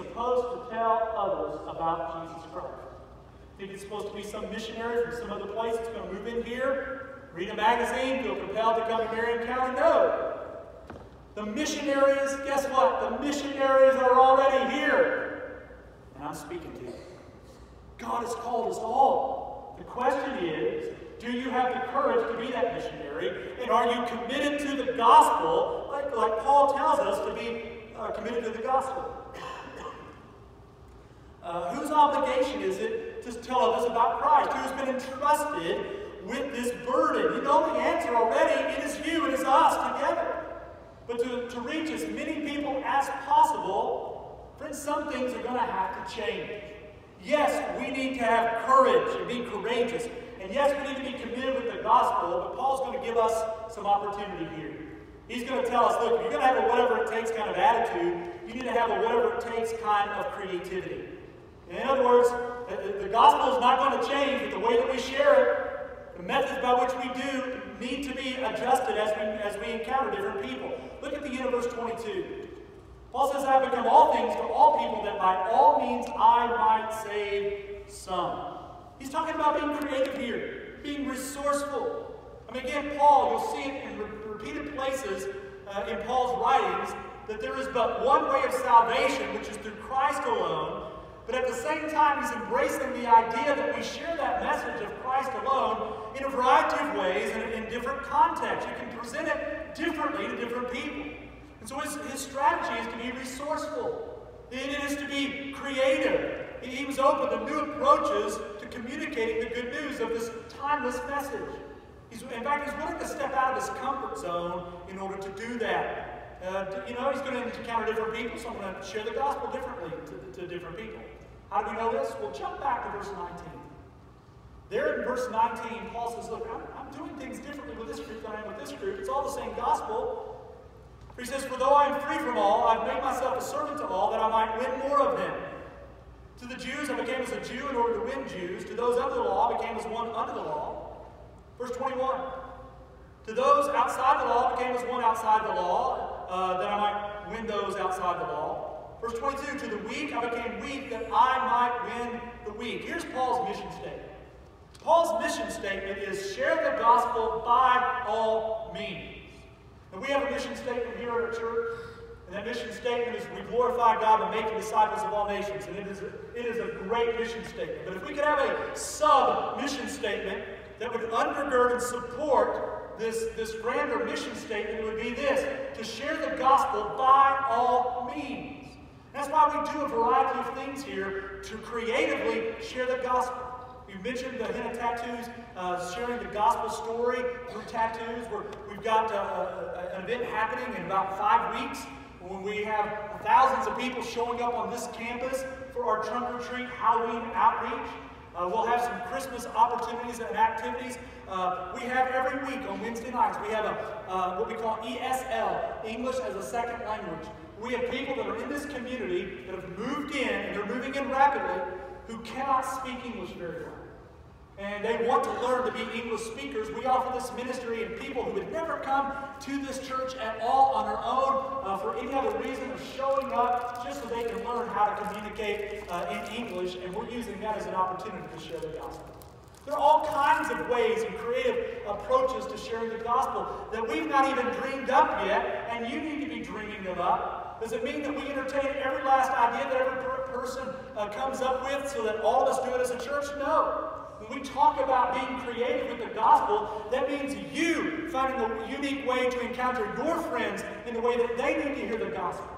supposed to tell others about Jesus Christ? Think it's supposed to be some missionary from some other place that's going to move in here, read a magazine, feel compelled to come to Marion County? No. The missionaries, guess what? The missionaries are already here. And I'm speaking to you. God has called us all. The question is, do you have the courage to be that missionary? And are you committed to the gospel, like Paul tells us to be committed to the gospel? Whose obligation is it to tell others about Christ? Who's been entrusted with this burden? You know the answer already. It is you, it is us together. But to reach as many people as possible, friends, some things are going to have to change. Yes, we need to have courage and be courageous. And yes, we need to be committed with the gospel, but Paul's going to give us some opportunity here. He's going to tell us, look, if you're going to have a whatever it takes kind of attitude, you need to have a whatever it takes kind of creativity. In other words, the gospel is not going to change, but the way that we share it, the methods by which we do, need to be adjusted as we encounter different people. Look at the end of verse 22. Paul says, I have become all things to all people, that by all means I might save some. He's talking about being creative here, being resourceful. I mean, again, Paul, you'll see it in repeated places in Paul's writings, that there is but one way of salvation, which is through Christ alone. But at the same time, he's embracing the idea that we share that message of Christ alone in a variety of ways and in different contexts. You can present it differently to different people. And so his strategy is to be resourceful. It is to be creative. He was open to new approaches to communicating the good news of this timeless message. In fact, he's willing to step out of his comfort zone in order to do that. He's going to encounter different people, so I'm going to share the gospel differently to different people. How do we know this? Well, jump back to verse 19. There in verse 19, Paul says, look, I'm doing things differently with this group than I am with this group. It's all the same gospel. He says, for though I am free from all, I've made myself a servant to all, that I might win more of them. To the Jews, I became as a Jew in order to win Jews. To those under the law, I became as one under the law. Verse 21. To those outside the law, I became as one outside the law, that I might win those outside the law. Verse 22, to the weak, I became weak, that I might win the weak. Here's Paul's mission statement. Paul's mission statement is share the gospel by all means. And we have a mission statement here at our church, and that mission statement is we glorify God by making disciples of all nations. And it is a great mission statement. But if we could have a sub-mission statement that would undergird and support this grander mission statement, it would be this: to share the gospel by all means. That's why we do a variety of things here to creatively share the gospel. You mentioned the henna tattoos, sharing the gospel story through tattoos. We've got an event happening in about 5 weeks when we have thousands of people showing up on this campus for our trunk or treat Halloween outreach. We'll have some Christmas opportunities and activities. We have every week on Wednesday nights, we have what we call ESL, English as a Second Language. We have people that are in this community that have moved in, and they're moving in rapidly, who cannot speak English very well. And they want to learn to be English speakers. We offer this ministry, and people who would never come to this church at all on their own for any other reason are showing up just so they can learn how to communicate in English, and we're using that as an opportunity to share the gospel. There are all kinds of ways and creative approaches to sharing the gospel that we've not even dreamed up yet, and you need to be dreaming them up. Does it mean that we entertain every last idea that every person comes up with so that all of us do it as a church? No. When we talk about being creative with the gospel, that means you finding a unique way to encounter your friends in the way that they need to hear the gospel.